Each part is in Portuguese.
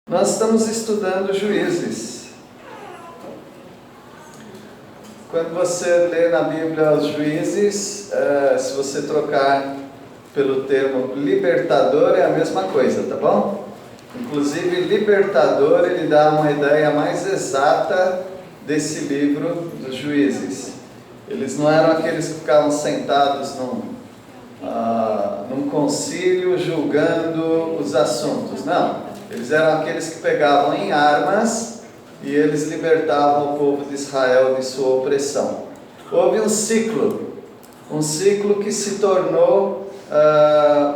Nós estamos estudando Juízes. Quando você lê na Bíblia os Juízes, se você trocar pelo termo libertador, é a mesma coisa, tá bom? Inclusive, libertador, ele dá uma ideia mais exata desse livro dos Juízes. Eles não eram aqueles que ficavam sentados num concílio julgando os assuntos, não. Eles eram aqueles que pegavam em armas e eles libertavam o povo de Israel de sua opressão. Houve um ciclo que se tornou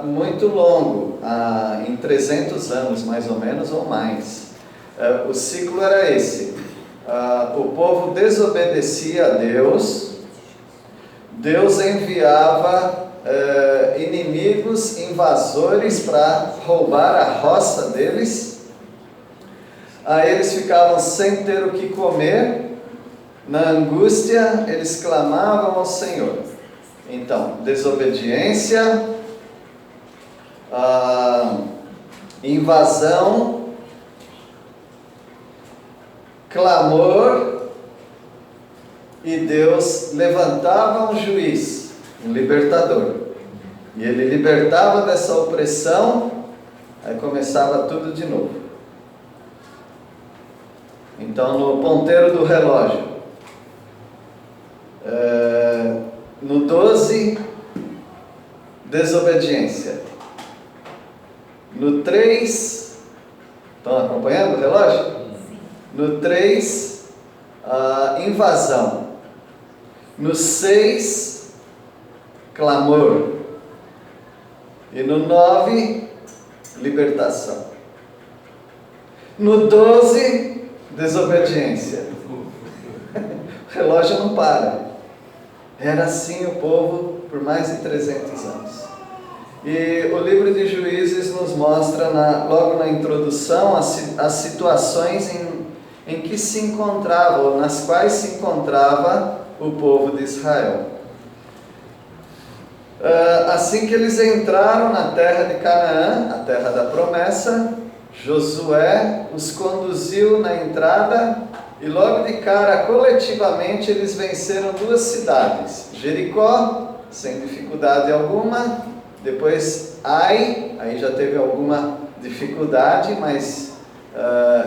muito longo, em 300 anos mais ou menos ou mais. O ciclo era esse: o povo desobedecia a Deus, Deus enviava inimigos, invasores para roubar a roça deles. Aí eles ficavam sem ter o que comer. Na angústia eles clamavam ao Senhor. Então, desobediência, invasão, clamor, e Deus levantava um juiz, um libertador, e ele libertava dessa opressão. Aí começava tudo de novo. Então, no ponteiro do relógio, no 12, desobediência. No 3, estão acompanhando o relógio? Sim. No 3, invasão. No 6, clamor. E no 9, libertação. No 12, desobediência. O relógio não para. Era assim o povo por mais de 300 anos. E o livro de Juízes nos mostra, logo na introdução, as situações em que se encontrava, ou nas quais se encontrava o povo de Israel. Assim que eles entraram na terra de Canaã, a terra da promessa, Josué os conduziu na entrada. E logo de cara, coletivamente, eles venceram 2 cidades. Jericó, sem dificuldade alguma. Depois Ai, aí já teve alguma dificuldade, mas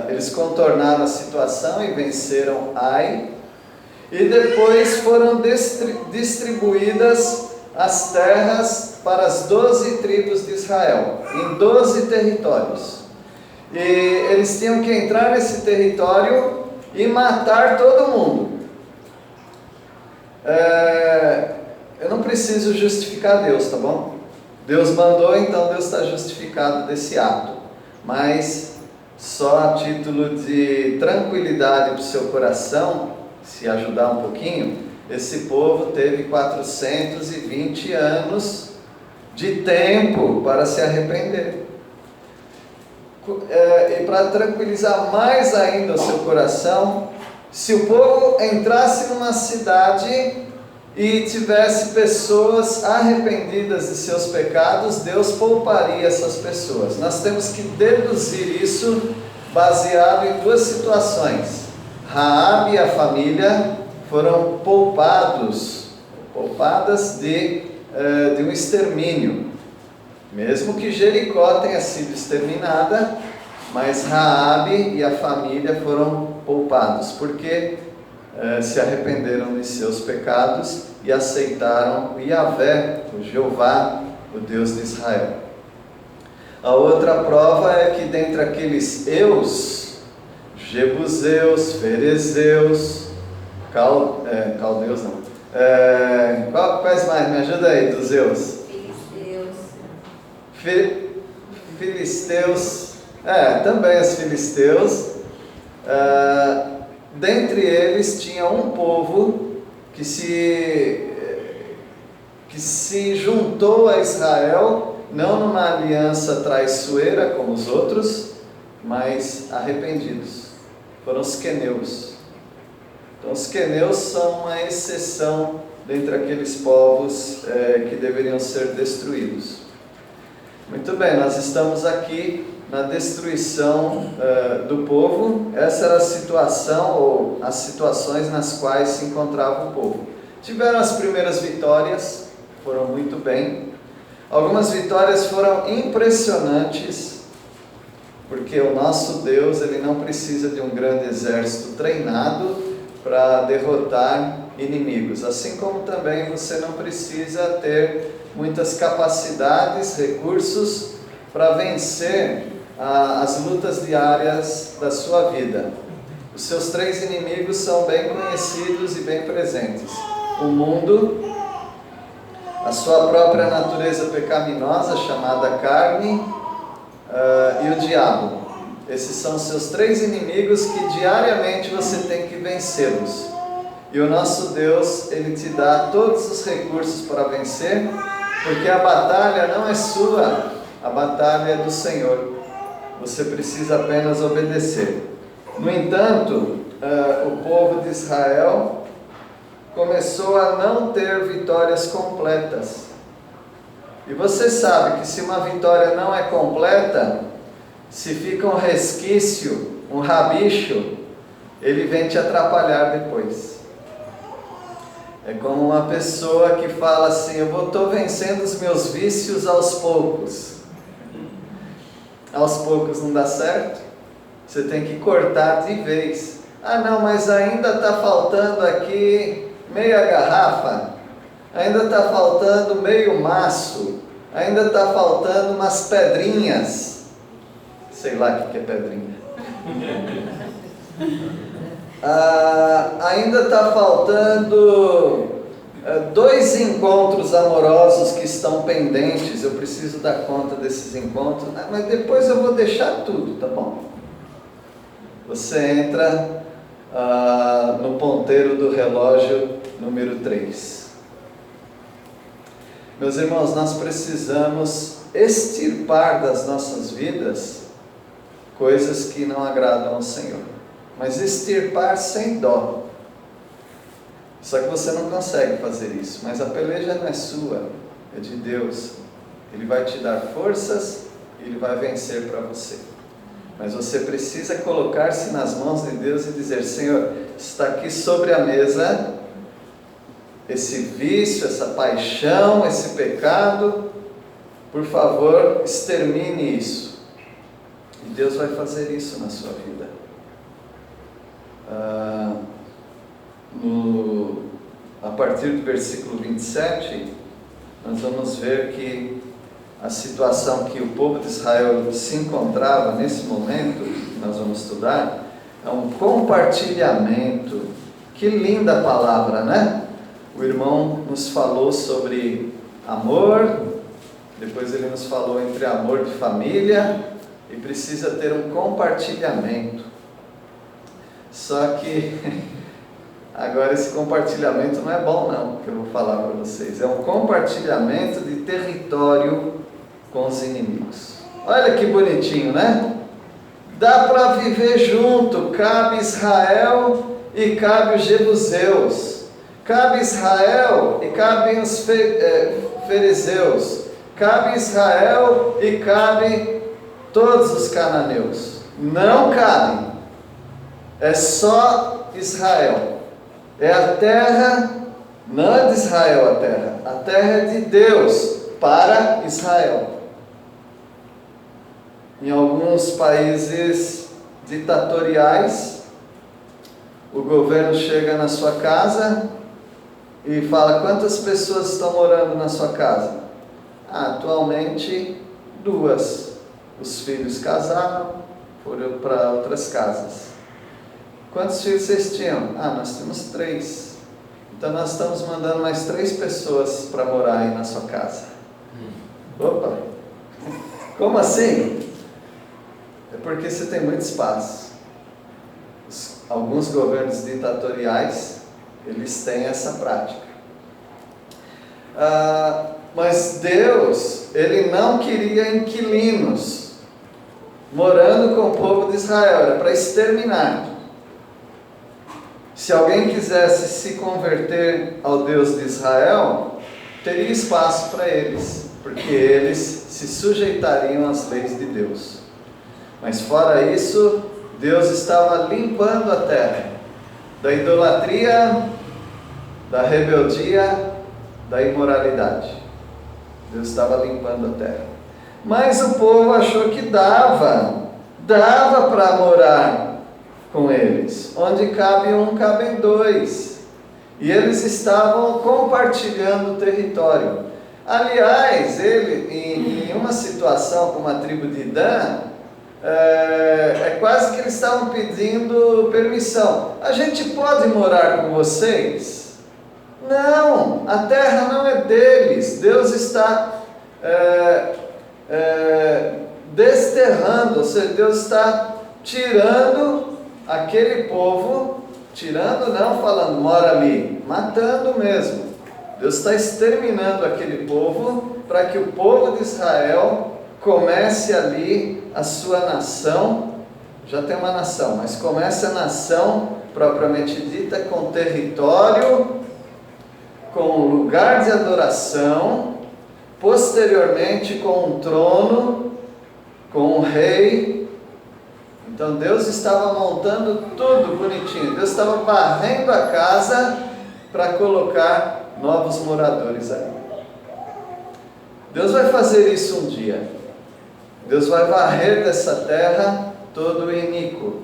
eles contornaram a situação e venceram Ai. E depois foram distribuídas as terras para as 12 tribos de Israel, em 12 territórios. E eles tinham que entrar nesse território e matar todo mundo. Eu não preciso justificar Deus, tá bom? Deus mandou, então Deus está justificado desse ato. Mas só a título de tranquilidade para o seu coração, se ajudar um pouquinho, esse povo teve 420 anos de tempo para se arrepender. E para tranquilizar mais ainda o seu coração, se o povo entrasse numa cidade e tivesse pessoas arrependidas de seus pecados, Deus pouparia essas pessoas. Nós temos que deduzir isso baseado em 2 situações. Raabe e a família foram poupadas de um extermínio. Mesmo que Jericó tenha sido exterminada, mas Raabe e a família foram poupados, porque se arrependeram de seus pecados e aceitaram o Yahvé, o Jeová, o Deus de Israel. A outra prova é que dentre aqueles eus, jebuseus, ferezeus, caldeus não, quais mais? Me ajuda aí, dos eus. Filisteus, também os filisteus. Dentre eles tinha um povo que se juntou a Israel, não numa aliança traiçoeira como os outros, mas arrependidos. Foram os queneus. Então os queneus são uma exceção dentre aqueles povos que deveriam ser destruídos. Muito bem, nós estamos aqui na destruição do povo. Essa era a situação ou as situações nas quais se encontrava o povo. Tiveram as primeiras vitórias, foram muito bem. Algumas vitórias foram impressionantes, porque o nosso Deus, Ele não precisa de um grande exército treinado para derrotar inimigos. Assim como também você não precisa ter muitas capacidades, recursos para vencer as lutas diárias da sua vida. Os seus 3 inimigos são bem conhecidos e bem presentes: o mundo, a sua própria natureza pecaminosa chamada carne, e o diabo. Esses são os seus 3 inimigos que diariamente você tem que vencê-los. E o nosso Deus, Ele te dá todos os recursos para vencer, porque a batalha não é sua, a batalha é do Senhor. Você precisa apenas obedecer. No entanto, o povo de Israel começou a não ter vitórias completas. E você sabe que se uma vitória não é completa, se fica um resquício, um rabicho, ele vem te atrapalhar depois. É como uma pessoa que fala assim: eu estou vencendo os meus vícios aos poucos. Aos poucos não dá certo, você tem que cortar de vez. Ah não, mas ainda está faltando aqui meia garrafa, ainda está faltando meio maço, ainda está faltando umas pedrinhas. Sei lá o que é pedrinha. Ainda está faltando 2 encontros amorosos que estão pendentes. Eu preciso dar conta desses encontros, mas depois eu vou deixar tudo, tá bom? Você entra no ponteiro do relógio número 3. Meus irmãos, nós precisamos extirpar das nossas vidas coisas que não agradam ao Senhor, mas extirpar sem dó. Só que você não consegue fazer isso, mas a peleja não é sua, é de Deus. Ele vai te dar forças e Ele vai vencer para você. Mas você precisa colocar-se nas mãos de Deus e dizer: Senhor, está aqui sobre a mesa esse vício, essa paixão, esse pecado, por favor, extermine isso. E Deus vai fazer isso na sua vida. A partir do versículo 27, nós vamos ver que a situação que o povo de Israel se encontrava nesse momento, que nós vamos estudar, é um compartilhamento. Que linda palavra, né? O irmão nos falou sobre amor, depois ele nos falou entre amor de família, e precisa ter um compartilhamento. Só que agora esse compartilhamento não é bom não, que eu vou falar para vocês. É um compartilhamento de território com os inimigos. Olha que bonitinho, né? Dá para viver junto, cabe Israel e cabe os jebuseus. Cabe Israel e cabem os fariseus. Cabe Israel e cabe todos os cananeus. Não cabem. É só Israel. É a terra, não é de Israel a terra é de Deus para Israel. Em alguns países ditatoriais, o governo chega na sua casa e fala: quantas pessoas estão morando na sua casa? Atualmente 2. Os filhos casaram, foram para outras casas. Quantos filhos vocês tinham? Nós temos 3. Então nós estamos mandando mais 3 pessoas para morar aí na sua casa. Opa! Como assim? É porque você tem muito espaço. Alguns governos ditatoriais, eles têm essa prática. Mas Deus, Ele não queria inquilinos morando com o povo de Israel, era para exterminar. Se alguém quisesse se converter ao Deus de Israel, teria espaço para eles, porque eles se sujeitariam às leis de Deus. Mas fora isso, Deus estava limpando a terra da idolatria, da rebeldia, da imoralidade. Deus estava limpando a terra. Mas o povo achou que dava para morar com eles. Onde cabe um, cabem dois. E eles estavam compartilhando o território. Aliás, em uma situação como a tribo de Dan, é quase que eles estavam pedindo permissão. A gente pode morar com vocês? Não, a terra não é deles. Deus está desterrando, ou seja, Deus está tirando aquele povo, tirando não falando mora ali, matando mesmo. Deus está exterminando aquele povo para que o povo de Israel comece ali a sua nação. Já tem uma nação, mas comece a nação propriamente dita, com território, com lugar de adoração, posteriormente com um trono, com um rei. Então Deus estava montando tudo bonitinho, Deus estava varrendo a casa para colocar novos moradores ali. Deus vai fazer isso um dia. Deus vai varrer dessa terra todo iníquo,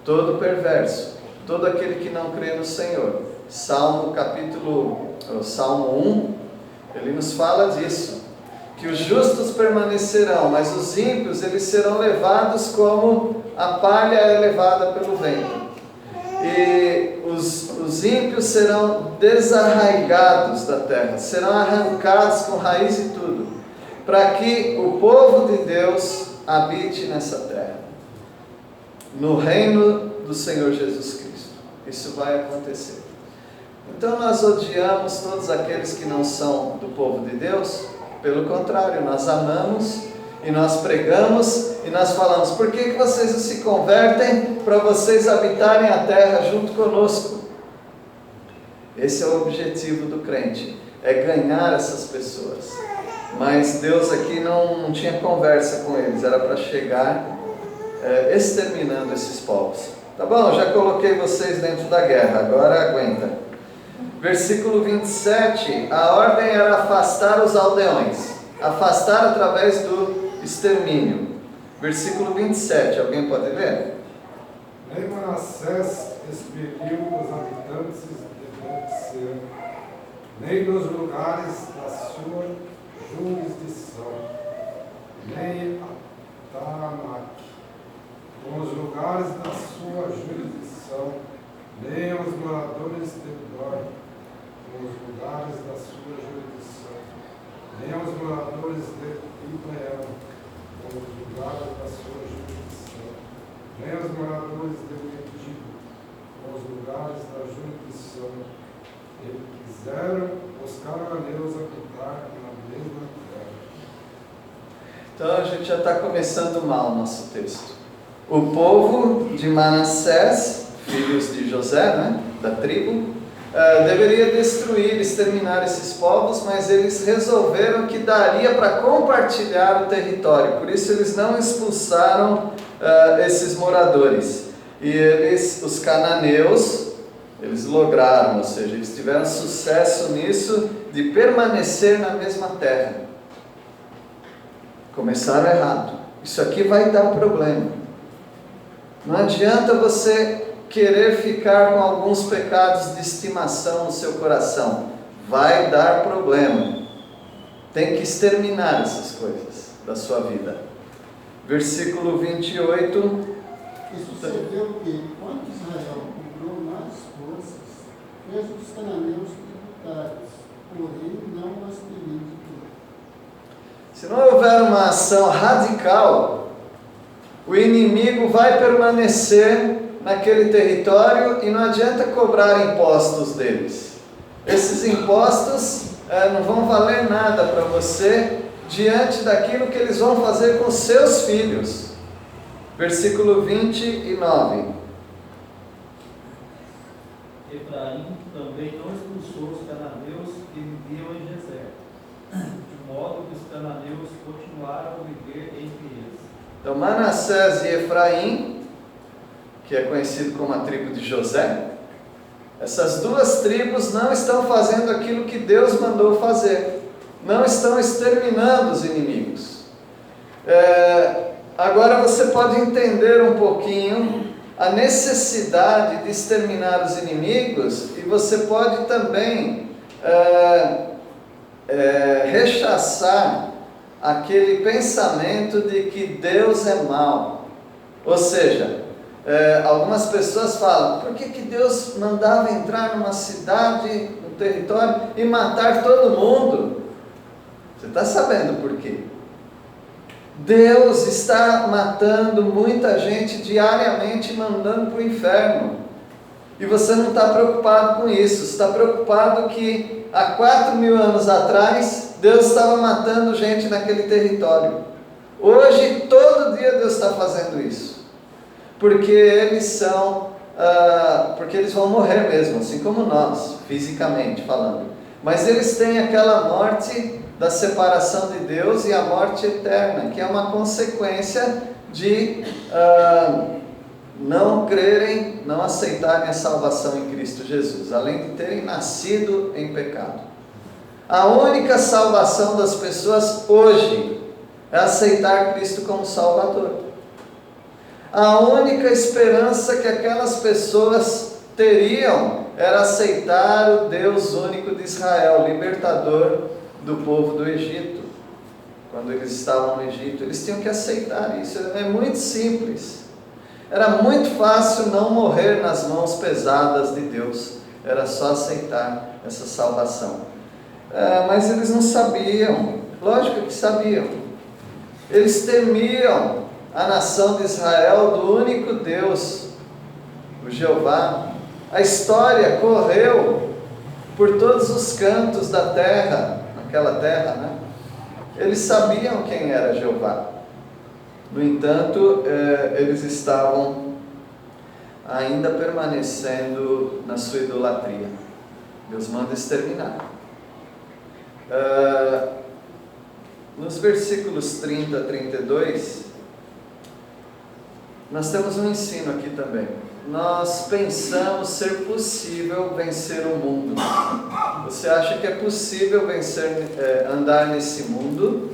todo perverso, todo aquele que não crê no Senhor. Salmo 1, ele nos fala disso, que os justos permanecerão, mas os ímpios eles serão levados como a palha é levada pelo vento. E os ímpios serão desarraigados da terra, serão arrancados com raiz e tudo, para que o povo de Deus habite nessa terra, no reino do Senhor Jesus Cristo. Isso vai acontecer. Então nós odiamos todos aqueles que não são do povo de Deus? Pelo contrário, nós amamos e nós pregamos e nós falamos: por que vocês não se convertem para vocês habitarem a terra junto conosco? Esse é o objetivo do crente, é ganhar essas pessoas. Mas Deus aqui não tinha conversa com eles, era para chegar exterminando esses povos. Tá bom, já coloquei vocês dentro da guerra, agora aguenta. Versículo 27, a ordem era afastar os aldeões, afastar através do extermínio. Versículo 27, alguém pode ler? Nem Manassés expeliu os habitantes de Bet-Sean, nem dos lugares da sua jurisdição, nem Atanak, com os lugares da sua jurisdição, nem os moradores de Dor, com os lugares da sua jurisdição, nem os moradores de Ibleão, com os lugares da sua jurisdição, nem os moradores de Medido, com os lugares da jurisdição. E quiseram os cananeus habitar na mesma terra. Então a gente já está começando mal o nosso texto. O povo de Manassés, filhos de José, né, da tribo, deveria destruir, exterminar esses povos, mas eles resolveram que daria para compartilhar o território. Por isso eles não expulsaram esses moradores. E eles, os cananeus, eles lograram, ou seja, eles tiveram sucesso nisso de permanecer na mesma terra. Começaram errado. Isso aqui vai dar problema. Não adianta você querer ficar com alguns pecados de estimação no seu coração. Vai dar problema. Tem que exterminar essas coisas da sua vida. Versículo 28. E sucedeu que, enquanto Israel comprou mais forças, fez os cananeus tributários, porém não as temiam de tudo. Se não houver uma ação radical, o inimigo vai permanecer naquele território e não adianta cobrar impostos deles. Esses impostos não vão valer nada para você diante daquilo que eles vão fazer com seus filhos. Versículo 29. Efraim também não expulsou os cananeus que viviam em Gezer, de modo que os cananeus continuaram continuaram a viver entre eles. Então Manassés e Efraim, que é conhecido como a tribo de José, essas duas tribos não estão fazendo aquilo que Deus mandou fazer, não estão exterminando os inimigos. Agora você pode entender um pouquinho a necessidade de exterminar os inimigos, e você pode também rechaçar aquele pensamento de que Deus é mau. Ou seja, algumas pessoas falam: por que Deus mandava entrar numa cidade, num território, e matar todo mundo? Você está sabendo por quê? Deus está matando muita gente diariamente, mandando para o inferno. E você não está preocupado com isso. Você está preocupado que há 4.000 anos atrás, Deus estava matando gente naquele território. Hoje, todo dia Deus está fazendo isso. Porque eles vão morrer mesmo, assim como nós, fisicamente falando. Mas eles têm aquela morte da separação de Deus e a morte eterna, que é uma consequência de não crerem, não aceitarem a salvação em Cristo Jesus, além de terem nascido em pecado. A única salvação das pessoas hoje é aceitar Cristo como Salvador. A única esperança que aquelas pessoas teriam era aceitar o Deus único de Israel, libertador do povo do Egito. Quando eles estavam no Egito, eles tinham que aceitar isso. É muito simples. Era muito fácil não morrer nas mãos pesadas de Deus. Era só aceitar essa salvação. Mas eles não sabiam. Lógico que sabiam. Eles temiam a nação de Israel, do único Deus, o Jeová. A história correu por todos os cantos da terra, naquela terra, né? Eles sabiam quem era Jeová. No entanto, eles estavam ainda permanecendo na sua idolatria. Deus manda exterminar. Nos versículos 30 a 32, nós temos um ensino aqui também. Nós pensamos ser possível vencer o mundo. Você acha que é possível andar nesse mundo,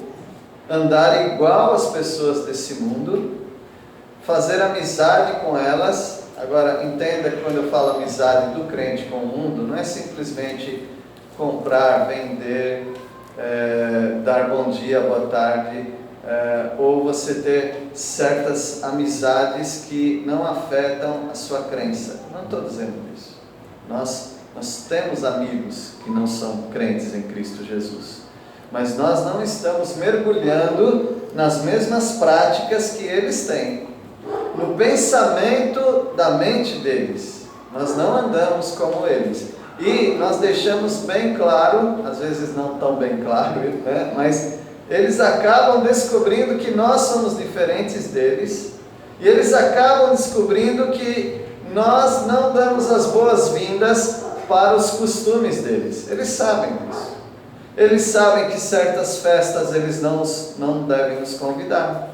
andar igual às pessoas desse mundo, fazer amizade com elas? Agora, entenda que quando eu falo amizade do crente com o mundo, não é simplesmente comprar, vender, dar bom dia, boa tarde, ou você ter certas amizades que não afetam a sua crença. Não estou dizendo isso. Nós temos amigos que não são crentes em Cristo Jesus, mas nós não estamos mergulhando nas mesmas práticas que eles têm, no pensamento da mente deles. Nós não andamos como eles. E nós deixamos bem claro, às vezes não tão bem claro, né? Mas eles acabam descobrindo que nós somos diferentes deles, e eles acabam descobrindo que nós não damos as boas-vindas para os costumes deles. Eles sabem disso. Eles sabem que certas festas eles não devem nos convidar.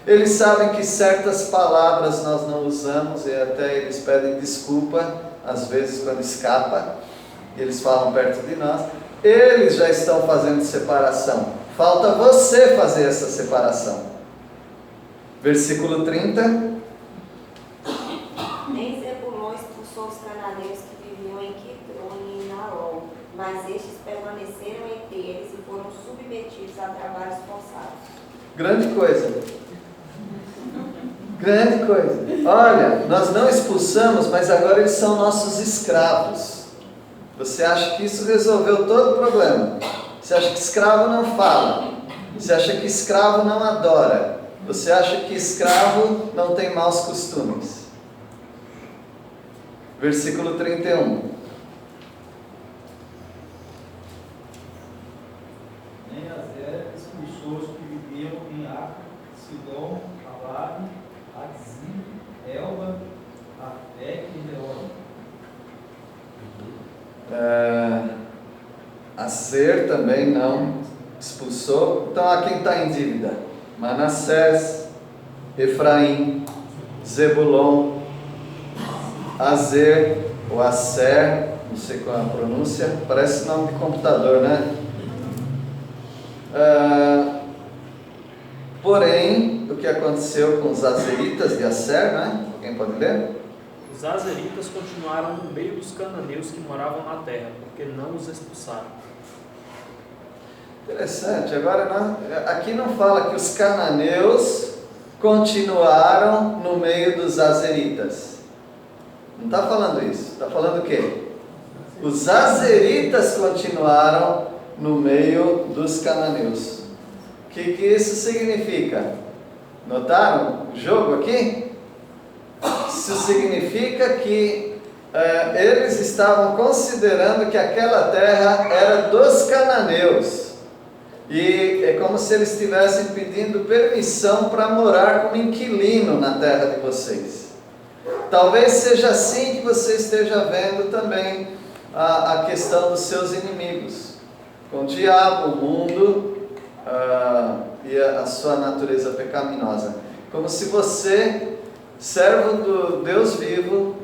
Eles sabem que certas palavras nós não usamos, e até eles pedem desculpa, às vezes quando escapa, eles falam perto de nós. Eles já estão fazendo separação. Falta você fazer essa separação. Versículo 30. Nem Zebulon expulsou os cananeus que viviam em Quitrone e Naol, mas estes permaneceram entre eles e foram submetidos a trabalhos forçados. Grande coisa. Grande coisa. Olha, nós não expulsamos, mas agora eles são nossos escravos. Você acha que isso resolveu todo o problema? Você acha que escravo não fala? Você acha que escravo não adora? Você acha que escravo não tem maus costumes? Versículo 31. Nem Azé expulsou os que viviam em Acre, Sidom, Alabe, Azim, Elba, Afec e Leona. Azer também não expulsou. Então, a quem está em dívida? Manassés, Efraim, Zebulon, Azer, ou Aser, não sei qual é a pronúncia, parece nome de computador, né? Porém, o que aconteceu com os azeritas de Aser, né? Alguém pode ler? Os azeritas continuaram no meio dos cananeus que moravam na terra, porque não os expulsaram. Interessante. Agora, aqui não fala que os cananeus continuaram no meio dos azeritas. Não está falando isso. Está falando o quê? Os azeritas continuaram no meio dos cananeus. O que isso significa? Notaram o jogo aqui? Isso significa que eles estavam considerando que aquela terra era dos cananeus. E é como se eles estivessem pedindo permissão para morar como inquilino na terra de vocês. Talvez seja assim que você esteja vendo também a questão dos seus inimigos. Com o diabo, o mundo e a sua natureza pecaminosa. Como se você, servo do Deus vivo,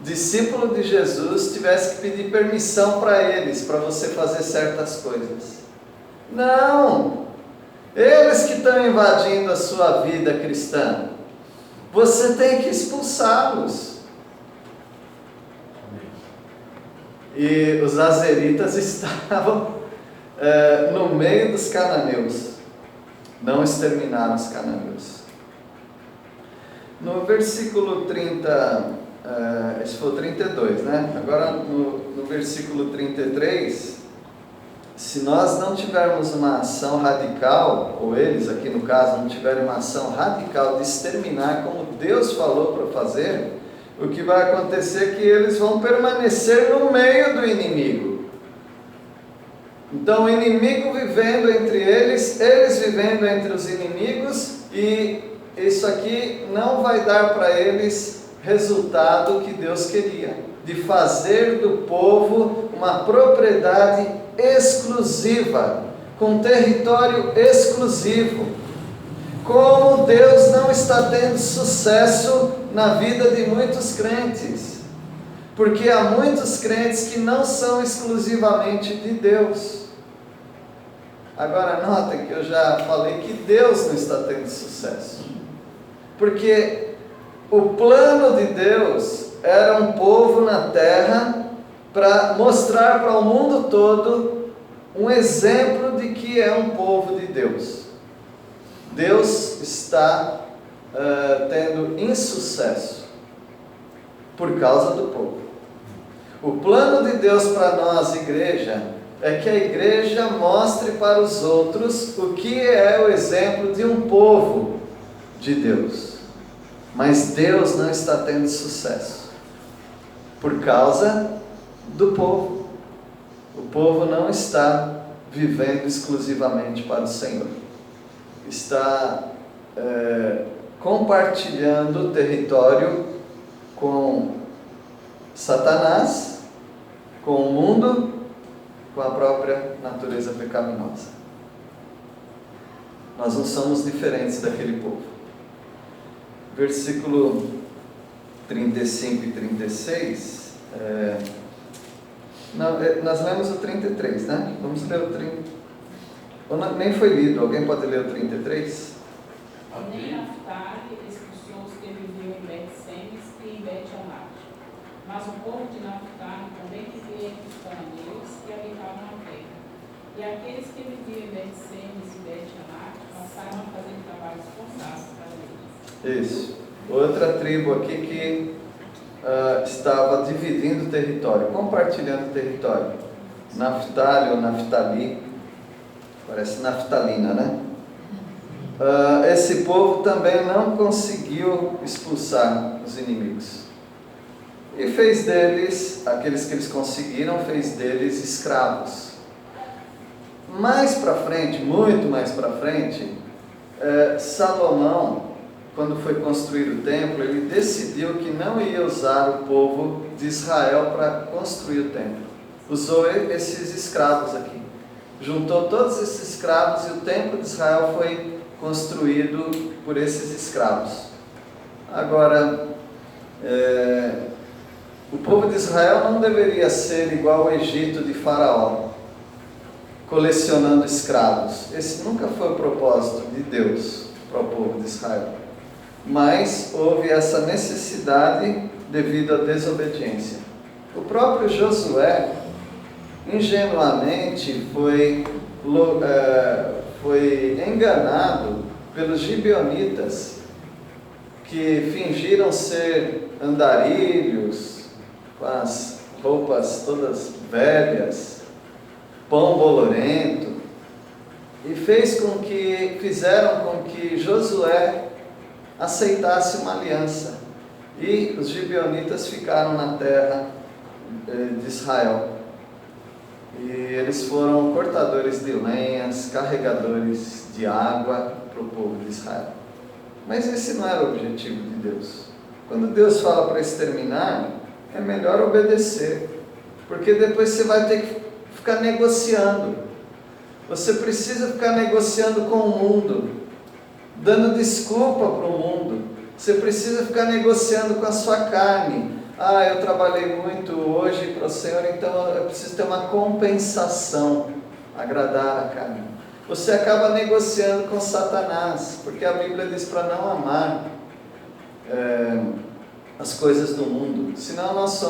discípulo de Jesus, tivesse que pedir permissão para eles, para você fazer certas coisas. Não! Eles que estão invadindo a sua vida cristã. Você tem que expulsá-los. E os azeritas estavam no meio dos cananeus. Não exterminaram os cananeus. No versículo 30, esse foi o 32, né? Agora no versículo 33, se nós não tivermos uma ação radical, ou eles aqui no caso não tiverem uma ação radical de exterminar como Deus falou para fazer, o que vai acontecer é que eles vão permanecer no meio do inimigo. Então o inimigo vivendo entre eles vivendo entre os inimigos, e isso aqui não vai dar para eles resultado que Deus queria, de fazer do povo uma propriedade exclusiva, com território exclusivo. Como Deus não está tendo sucesso na vida de muitos crentes, porque há muitos crentes que não são exclusivamente de Deus. Agora notem que eu já falei que Deus não está tendo sucesso, porque o plano de Deus era um povo na terra para mostrar para o mundo todo um exemplo de que é um povo de Deus. Deus está tendo insucesso por causa do povo. O plano de Deus para nós, igreja, é que a igreja mostre para os outros o que é o exemplo de um povo de Deus. Mas Deus não está tendo sucesso por causa do povo. O povo não está vivendo exclusivamente para o Senhor. Está compartilhando o território com Satanás, com o mundo, com a própria natureza pecaminosa. Nós não somos diferentes daquele povo. Versículo 35 e 36, nós lemos o 33, né? Vamos ler o 30. Nem foi lido, alguém pode ler o 33? Nem Naftali expulsou os que viviam em Bet-Semes e em Bet-Anat. Mas o povo de Naftali também vivia entre os cananeus que habitavam na terra. E aqueles que viviam em Bet-Semes e Bet-Anat passaram a fazer trabalhos forçados para eles. Isso. Outra tribo aqui que estava dividindo o território, compartilhando o território. Naftali ou Naftali, parece naftalina, né? Esse povo também não conseguiu expulsar os inimigos. E fez deles, aqueles que eles conseguiram, fez deles escravos. Mais para frente, muito mais para frente, Salomão, quando foi construir o templo, ele decidiu que não ia usar o povo de Israel para construir o templo. Usou esses escravos aqui. juntou todos esses escravos e o templo de Israel foi construído por esses escravos. Agora, o povo de Israel não deveria ser igual ao Egito de Faraó, colecionando escravos. Esse nunca foi o propósito de Deus para o povo de Israel. Mas houve essa necessidade devido à desobediência. O próprio Josué, ingenuamente, foi enganado pelos gibeonitas, que fingiram ser andarilhos, com as roupas todas velhas, pão bolorento, e fizeram com que Josué aceitasse uma aliança, e os gibeonitas ficaram na terra de Israel, e eles foram cortadores de lenhas, carregadores de água para o povo de Israel. Mas esse não era o objetivo de Deus. Quando Deus fala para exterminar, é melhor obedecer, porque depois você vai ter que ficar negociando. Você precisa ficar negociando com o mundo, dando desculpa para o mundo. Você precisa ficar negociando com a sua carne. Eu trabalhei muito hoje para o Senhor, então eu preciso ter uma compensação, agradar a carne. Você acaba negociando com Satanás, porque a Bíblia diz para não amar as coisas do mundo, senão nós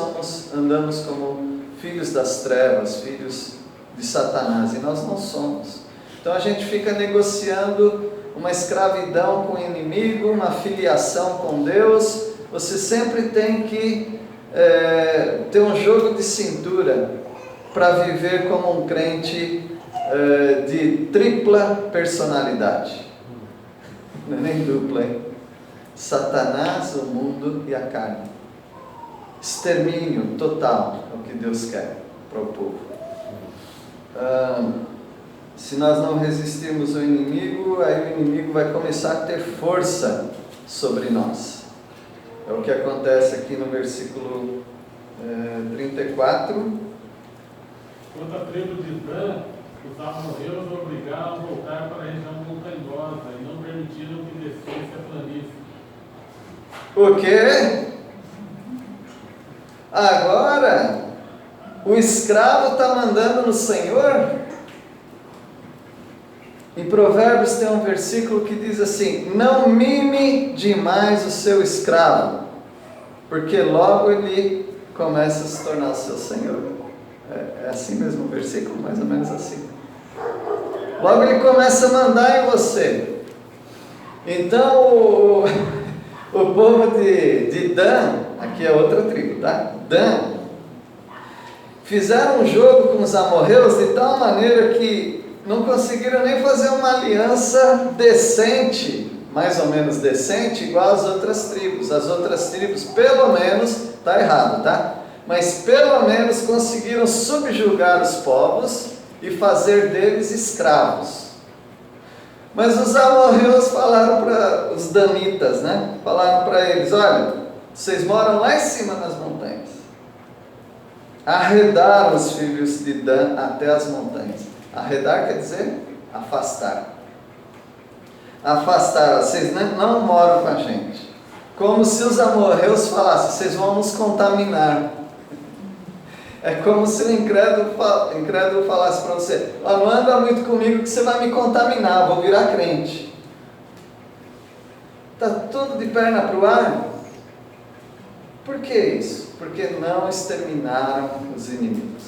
andamos como filhos das trevas, filhos de Satanás, e nós não somos. Então a gente fica negociando uma escravidão com o inimigo, uma filiação com Deus. Você sempre tem que ter um jogo de cintura para viver como um crente de tripla personalidade, não é nem dupla, hein? Satanás, o mundo e a carne. Extermínio total é o que Deus quer para o povo. Se nós não resistirmos ao inimigo, aí o inimigo vai começar a ter força sobre nós. É o que acontece aqui no versículo 34. Quanto à tribo de Dan, os amorreus obrigaram a voltar para a região montanhosa e não permitiram que descesse a planície. O quê? Agora, o escravo está mandando no Senhor? Em Provérbios tem um versículo que diz assim: não mime demais o seu escravo, porque logo ele começa a se tornar o seu Senhor. É assim mesmo o versículo, mais ou menos assim. Logo ele começa a mandar em você. Então o povo de Dan, aqui é outra tribo, tá? Dan, fizeram um jogo com os amorreus de tal maneira que não conseguiram nem fazer uma aliança decente, mais ou menos decente, igual às outras tribos. As outras tribos, pelo menos, está errado, tá? Mas pelo menos conseguiram subjugar os povos e fazer deles escravos. Mas os amorreus falaram para os danitas, né? Falaram para eles: olha, vocês moram lá em cima nas montanhas. Arredaram os filhos de Dan até as montanhas. Arredar quer dizer afastar. Afastar, vocês não moram com a gente. Como se os amorreus falassem: vocês vão nos contaminar. É como se o incrédulo falasse para você: não anda muito comigo que você vai me contaminar, vou virar crente. Está tudo de perna para o ar. Por que isso? Porque não exterminaram os inimigos.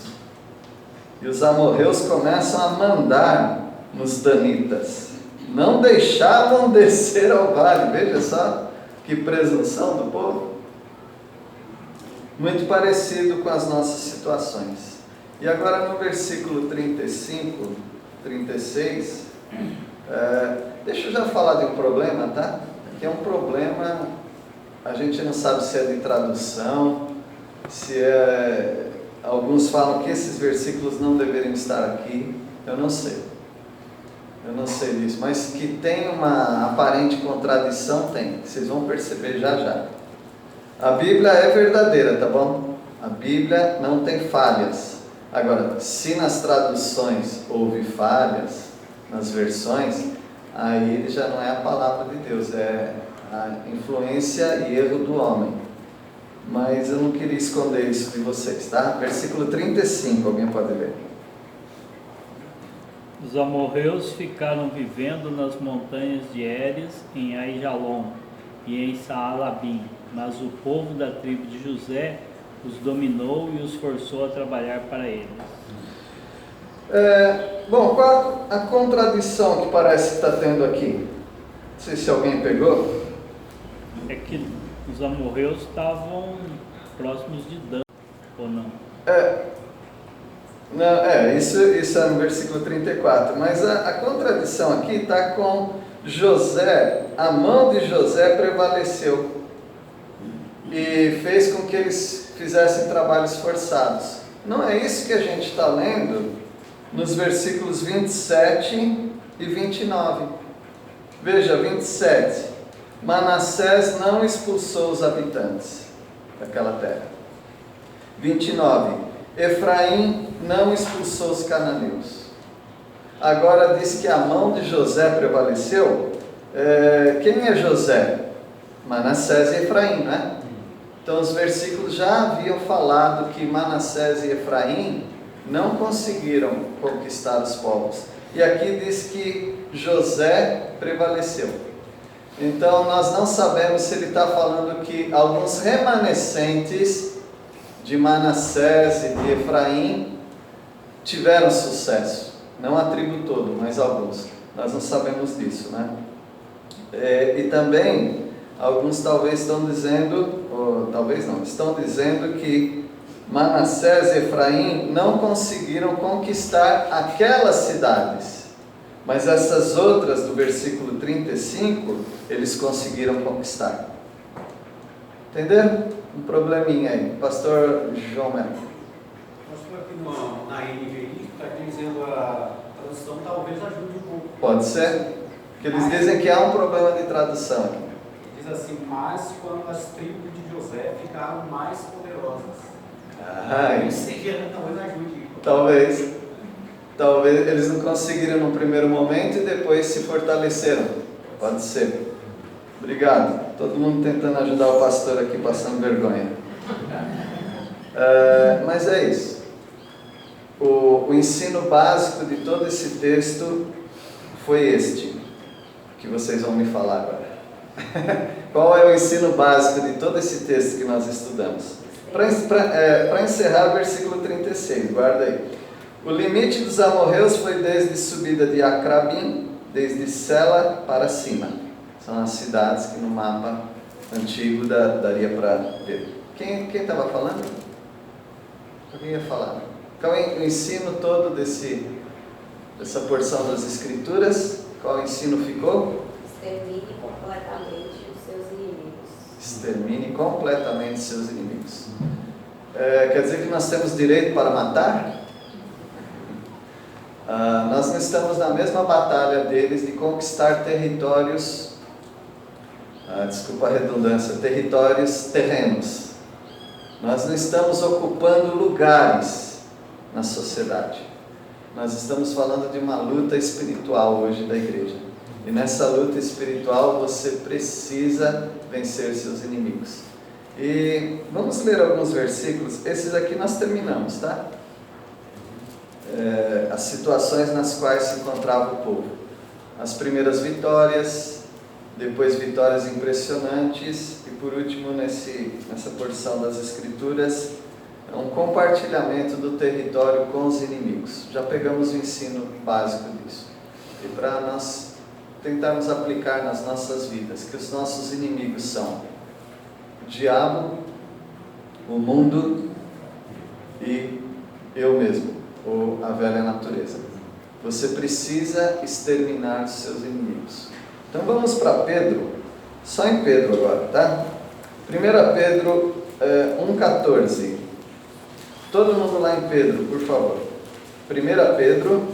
E os amorreus começam a mandar nos danitas. Não deixavam descer ao vale. Veja só que presunção do povo. Muito parecido com as nossas situações. E agora no versículo 35, 36, deixa eu já falar de um problema, tá? Que é um problema, a gente não sabe se é de tradução, se é... Alguns falam que esses versículos não deveriam estar aqui. Eu não sei disso, mas que tem uma aparente contradição, tem. Vocês vão perceber já já. A Bíblia é verdadeira, tá bom? A Bíblia não tem falhas. Agora, se nas traduções houve falhas, nas versões, aí ele já não é a palavra de Deus, é a influência e erro do homem. Mas eu não queria esconder isso de vocês, tá? Versículo 35, alguém pode ler? Os amorreus ficaram vivendo nas montanhas de Héres, em Aijalon e em Saalabim, mas o povo da tribo de José os dominou e os forçou a trabalhar para eles. Bom, qual a contradição que parece que está tendo aqui? Não sei se alguém pegou. É que os amorreus estavam próximos de Dan, ou não? Isso é no versículo 34, mas a contradição aqui está com José. A mão de José prevaleceu e fez com que eles fizessem trabalhos forçados. Não é isso que a gente está lendo nos versículos 27 e 29. Veja, 27. Manassés não expulsou os habitantes daquela terra. 29. Efraim não expulsou os cananeus. Agora diz que a mão de José prevaleceu. Quem é José? Manassés e Efraim, né? Então os versículos já haviam falado que Manassés e Efraim não conseguiram conquistar os povos. E aqui diz que José prevaleceu. Então nós não sabemos se ele está falando que alguns remanescentes de Manassés e de Efraim tiveram sucesso. Não a tribo toda, mas alguns. Nós não sabemos disso, né? E também, alguns talvez estão dizendo, ou talvez não, estão dizendo que Manassés e Efraim não conseguiram conquistar aquelas cidades. Mas essas outras do versículo 35, eles conseguiram conquistar. Entenderam? Um probleminha aí. Pastor João Melo. Pastor, aqui na NVI, está dizendo a tradução talvez ajude um pouco. Pode ser? Porque eles dizem que há um problema de tradução aqui. Diz assim, mas quando as tribos de José ficaram mais poderosas. Isso talvez ajude. Talvez eles não conseguiram no primeiro momento e depois se fortaleceram. Pode ser. Obrigado. Todo mundo tentando ajudar o pastor aqui, passando vergonha. Mas é isso. O ensino básico de todo esse texto foi este, que vocês vão me falar agora. Qual é o ensino básico de todo esse texto que nós estudamos? Para encerrar, versículo 36, guarda aí. O limite dos amorreus foi desde subida de Acrabim, desde Sela para cima. São as cidades que no mapa antigo daria para ver. Quem estava falando? Alguém ia falar? Qual é o ensino todo dessa porção das Escrituras? Qual ensino ficou? Extermine completamente os seus inimigos. Extermine completamente seus inimigos. Quer dizer que nós temos direito para matar? Nós não estamos na mesma batalha deles de conquistar territórios, desculpa a redundância, territórios terrenos. Nós não estamos ocupando lugares na sociedade. Nós estamos falando de uma luta espiritual hoje da igreja. E nessa luta espiritual você precisa vencer seus inimigos. E vamos ler alguns versículos. Esses aqui nós terminamos, tá? As situações nas quais se encontrava o povo. As primeiras vitórias, depois vitórias impressionantes e por último nessa porção das Escrituras, um compartilhamento do território com os inimigos. Já pegamos o ensino básico disso. E para nós tentarmos aplicar nas nossas vidas, que os nossos inimigos são o diabo, o mundo e eu mesmo, ou a velha natureza. Você precisa exterminar os seus inimigos. Então vamos para Pedro, só em Pedro agora, tá? 1 Pedro 1,14. Todo mundo lá em Pedro, por favor. 1 Pedro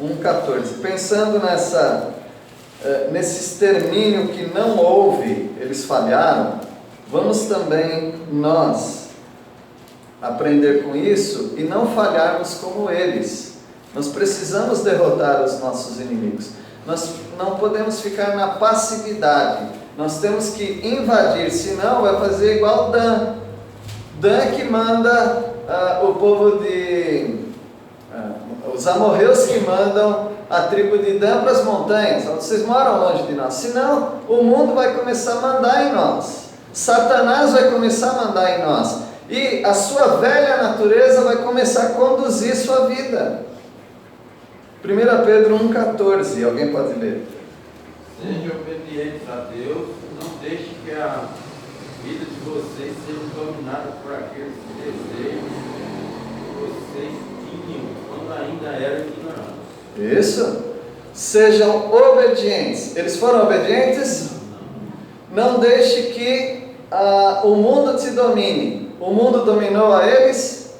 1,14. Pensando nesse extermínio que não houve, eles falharam, vamos também nós aprender com isso e não falharmos como eles. Nós precisamos derrotar os nossos inimigos. Nós não podemos ficar na passividade. Nós temos que invadir, senão vai fazer igual Dan. Dan que manda o povo os amorreus que mandam a tribo de Dan para as montanhas. Vocês moram longe de nós. Senão o mundo vai começar a mandar em nós. Satanás vai começar a mandar em nós. E a sua velha natureza vai começar a conduzir sua vida. 1 Pedro 1,14. Alguém pode ler? Sejam obedientes a Deus, não deixe que a vida de vocês seja dominada por aqueles desejos que vocês tinham quando ainda eram ignorantes. Isso. Sejam obedientes. Eles foram obedientes? Não deixe que o mundo te domine. O mundo dominou a eles?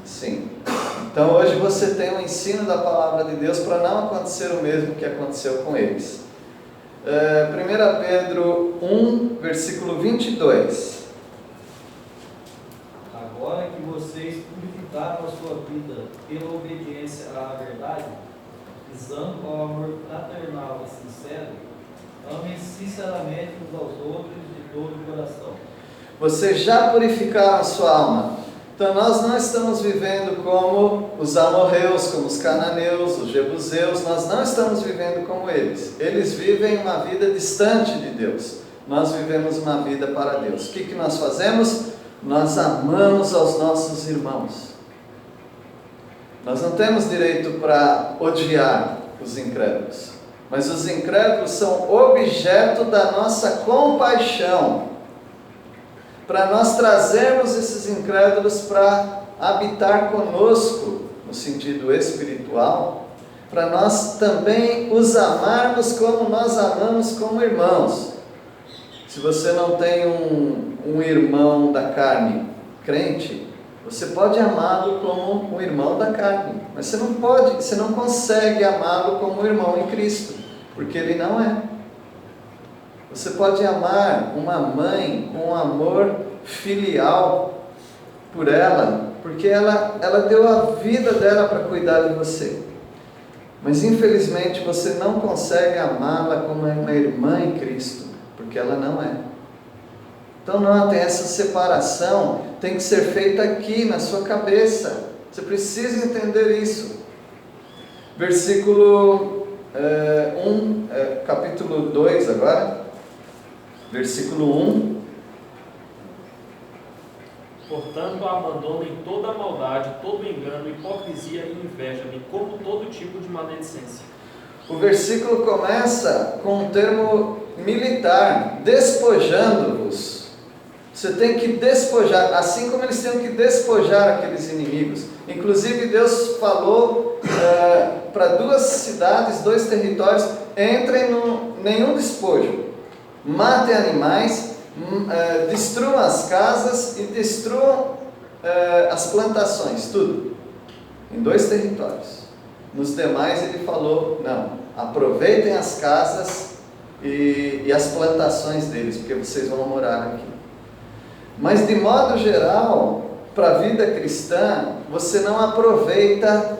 Sim. Então hoje você tem um ensino da palavra de Deus para não acontecer o mesmo que aconteceu com eles. 1 Pedro 1, versículo 22. Agora que vocês purificaram a sua vida pela obediência à verdade, visando ao amor fraternal e sincero, amem sinceramente uns aos outros de todo o coração. Vocês já purificaram a sua alma. Então nós não estamos vivendo como os amorreus, como os cananeus, os jebuseus. Nós não estamos vivendo como eles. Eles vivem uma vida distante de Deus. Nós vivemos uma vida para Deus. O que nós fazemos? Nós amamos aos nossos irmãos. Nós não temos direito para odiar os incrédulos. Mas os incrédulos são objeto da nossa compaixão. Para nós trazermos esses incrédulos para habitar conosco, no sentido espiritual, para nós também os amarmos como nós amamos como irmãos. Se você não tem um irmão da carne crente, você pode amá-lo como um irmão da carne, mas você não consegue amá-lo como um irmão em Cristo, porque ele não é. Você pode amar uma mãe com um amor filial por ela, porque ela deu a vida dela para cuidar de você. Mas infelizmente você não consegue amá-la como uma irmã em Cristo, porque ela não é. Então notem, essa separação tem que ser feita aqui na sua cabeça. Você precisa entender isso. Versículo 1, capítulo 2 agora. Versículo 1. Portanto, abandonem toda a maldade, todo engano, hipocrisia e inveja, bem como todo tipo de maledicência. O versículo começa com um termo militar, despojando-vos. Você tem que despojar, assim como eles tinham que despojar aqueles inimigos. Inclusive Deus falou para 2 cidades, 2 territórios: entrem no nenhum despojo, matem animais, destruam as casas e destruam as plantações, tudo, em 2 territórios. Nos demais ele falou: não, aproveitem as casas e as plantações deles, porque vocês vão morar aqui. Mas de modo geral, para a vida cristã, você não aproveita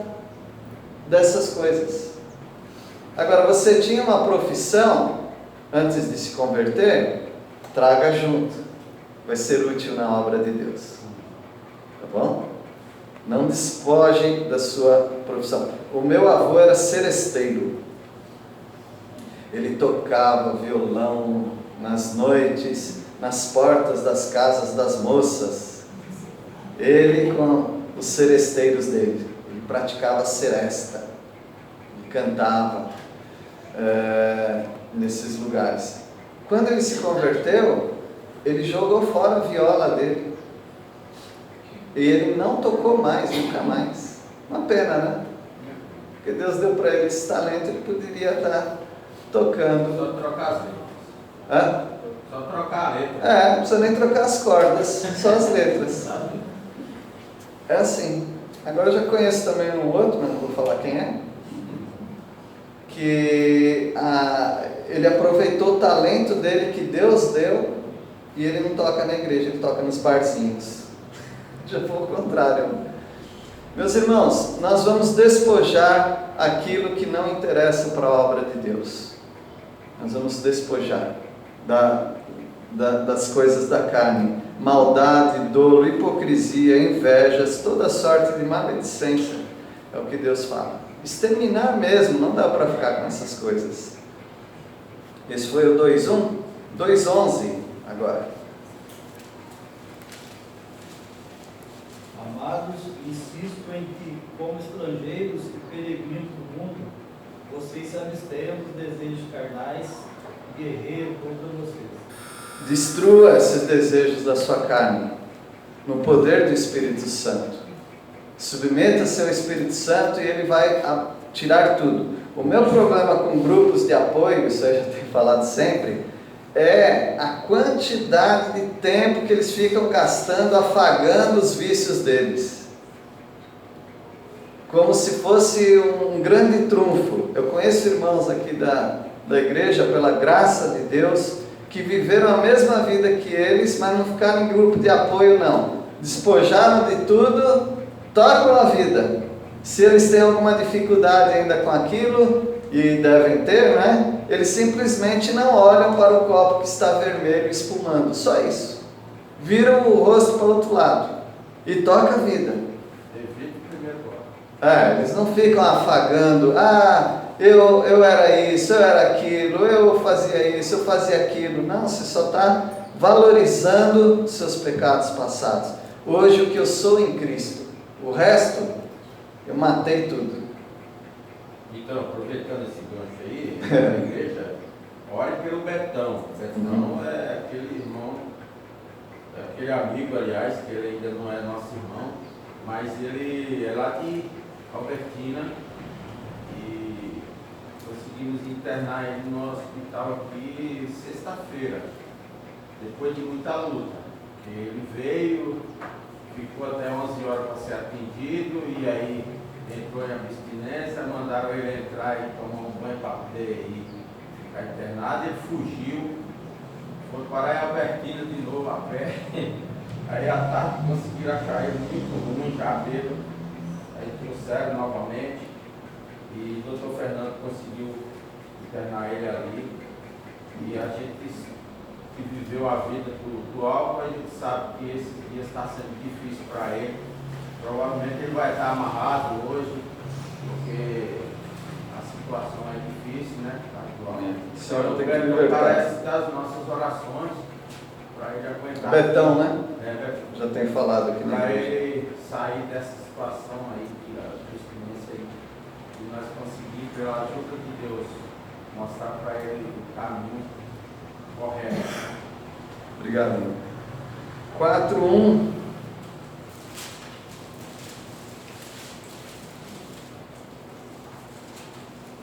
dessas coisas. Agora, você tinha uma profissão antes de se converter, traga junto, vai ser útil na obra de Deus, tá bom? Não despojem da sua profissão. O meu avô era seresteiro, ele tocava violão nas noites, nas portas das casas das moças, ele com os seresteiros dele, ele praticava seresta, ele cantava nesses lugares. Quando ele se converteu, ele jogou fora a viola dele. E ele não tocou mais, nunca mais. Uma pena, né? Porque Deus deu para ele esse talento, ele poderia estar tocando. Só trocar as letras. Hã? Só trocar a letra. Não precisa nem trocar as cordas, só as letras. É assim. Agora eu já conheço também um outro, mas não vou falar quem é. Que ele aproveitou o talento dele que Deus deu e ele não toca na igreja, ele toca nos barzinhos. Já foi o contrário. Meus irmãos, nós vamos despojar aquilo que não interessa para a obra de Deus. Nós vamos despojar das coisas da carne, maldade, dolo, hipocrisia, invejas, toda sorte de maledicência, é o que Deus fala. Exterminar mesmo, não dá para ficar com essas coisas. Esse foi o 2:1, 2:11 agora. Amados, insisto em que, como estrangeiros e peregrinos do mundo, vocês se abstenham dos desejos carnais e guerreiam contra vocês. Destrua esses desejos da sua carne, no poder do Espírito Santo. Submeta-se ao Espírito Santo e Ele vai tirar tudo. O meu problema com grupos de apoio, isso eu já tenho falado sempre, é a quantidade de tempo que eles ficam gastando afagando os vícios deles. Como se fosse um grande trunfo. Eu conheço irmãos aqui da igreja, pela graça de Deus, que viveram a mesma vida que eles, mas não ficaram em grupo de apoio não. Despojaram de tudo, tocam a vida. Se eles têm alguma dificuldade ainda com aquilo, e devem ter, né? Eles simplesmente não olham para o copo que está vermelho espumando, só isso. Viram o rosto para o outro lado e toca a vida. Evita o primeiro copo. Eles não ficam afagando, eu era isso, eu era aquilo, eu fazia isso, eu fazia aquilo. Não, você só está valorizando seus pecados passados. Hoje o que eu sou em Cristo, o resto, eu matei tudo. Então, aproveitando esse gancho aí, na igreja, ore pelo Betão. Betão é aquele irmão, aquele amigo, aliás, que ele ainda não é nosso irmão, mas ele é lá de Albertina e conseguimos internar ele no hospital aqui sexta-feira, depois de muita luta. Ele veio, ficou até 11 horas para ser atendido e aí entrou em abstinência, mandaram ele entrar e tomar um banho para poder ir ficar internado. Ele fugiu, foi parar em Albertina de novo a pé. Aí à tarde conseguiram achar ele muito ruim, já bêbado. Aí trouxeram novamente e o doutor Fernando conseguiu internar ele ali. E a gente que viveu a vida do álcool, a gente sabe que esse dia está sendo difícil para ele. Provavelmente ele vai estar amarrado hoje, porque a situação é difícil, né? Atualmente. Então, o Betão parece das nossas orações para ele aguentar. Betão, né? Betão. Já tenho falado aqui. Para ele sair dessa situação aí, da experiência aí, e nós conseguir, pela ajuda de Deus, mostrar para ele o caminho correto. Obrigado. 4:1.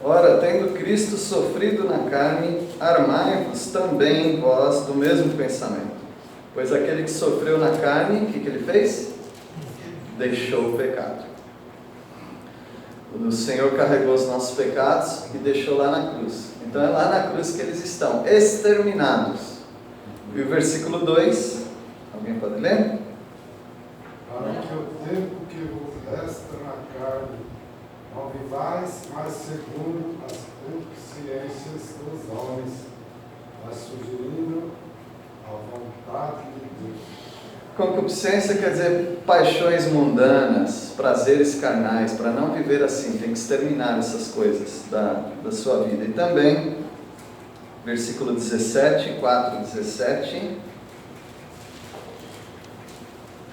Ora, tendo Cristo sofrido na carne, armai-vos também vós do mesmo pensamento. Pois aquele que sofreu na carne, o que ele fez? Deixou o pecado. O Senhor carregou os nossos pecados e deixou lá na cruz. Então é lá na cruz que eles estão, exterminados. E o versículo 2, alguém pode ler? Para que o tempo que vos resta na carne não vivais mais segundo as concupiscências dos homens, mas sugerindo a vontade de Deus. Concupiscência quer dizer paixões mundanas, prazeres carnais. Para não viver assim, tem que exterminar essas coisas da sua vida. E também, versículo 17, 4:17.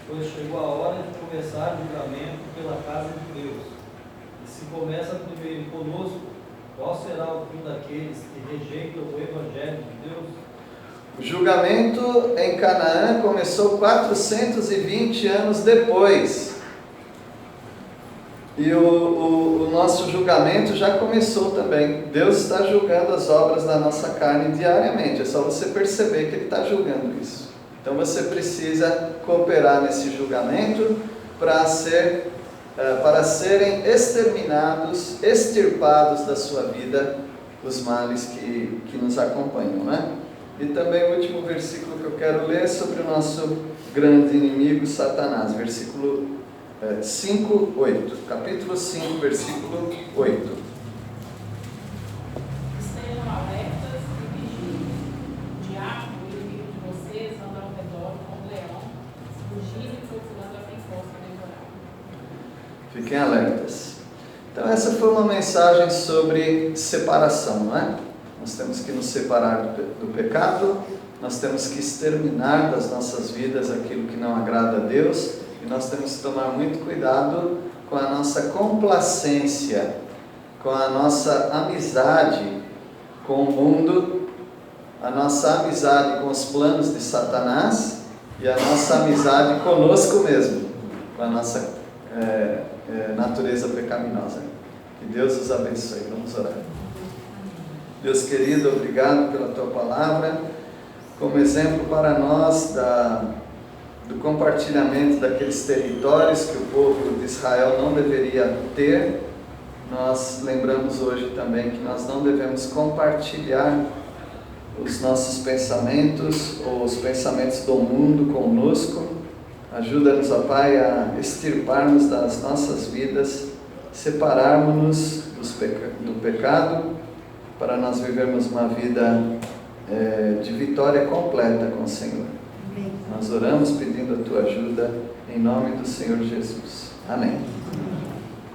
Pois chegou a hora de começar o julgamento pela casa de Deus. E se começa primeiro conosco, qual será o fim daqueles que rejeitam o Evangelho de Deus? O julgamento em Canaã começou 420 anos depois. E o nosso julgamento já começou também. Deus está julgando as obras da nossa carne diariamente. É só você perceber que Ele está julgando isso. Então você precisa cooperar nesse julgamento para serem exterminados, extirpados da sua vida os males que nos acompanham, né? E também o último versículo que eu quero ler é sobre o nosso grande inimigo, Satanás. Versículo 5, 8. Capítulo 5, versículo 8. Estejam alertas e vigiem. O diabo, o inimigo de vocês, anda ao redor como um leão, fugindo e procurando a quem possa devorar. Fiquem alertas. Então essa foi uma mensagem sobre separação, não é? Nós temos que nos separar do pecado, nós temos que exterminar das nossas vidas aquilo que não agrada a Deus, e nós temos que tomar muito cuidado com a nossa complacência, com a nossa amizade com o mundo, a nossa amizade com os planos de Satanás e a nossa amizade conosco mesmo, com a nossa natureza pecaminosa. Que Deus os abençoe. Vamos orar. Deus querido, obrigado pela Tua palavra, como exemplo para nós do compartilhamento daqueles territórios que o povo de Israel não deveria ter. Nós lembramos hoje também que nós não devemos compartilhar os nossos pensamentos ou os pensamentos do mundo conosco. Ajuda-nos, ó Pai, a extirparmos das nossas vidas, separarmos-nos do pecado, para nós vivermos uma vida de vitória completa com o Senhor. Nós oramos pedindo a Tua ajuda, em nome do Senhor Jesus. Amém.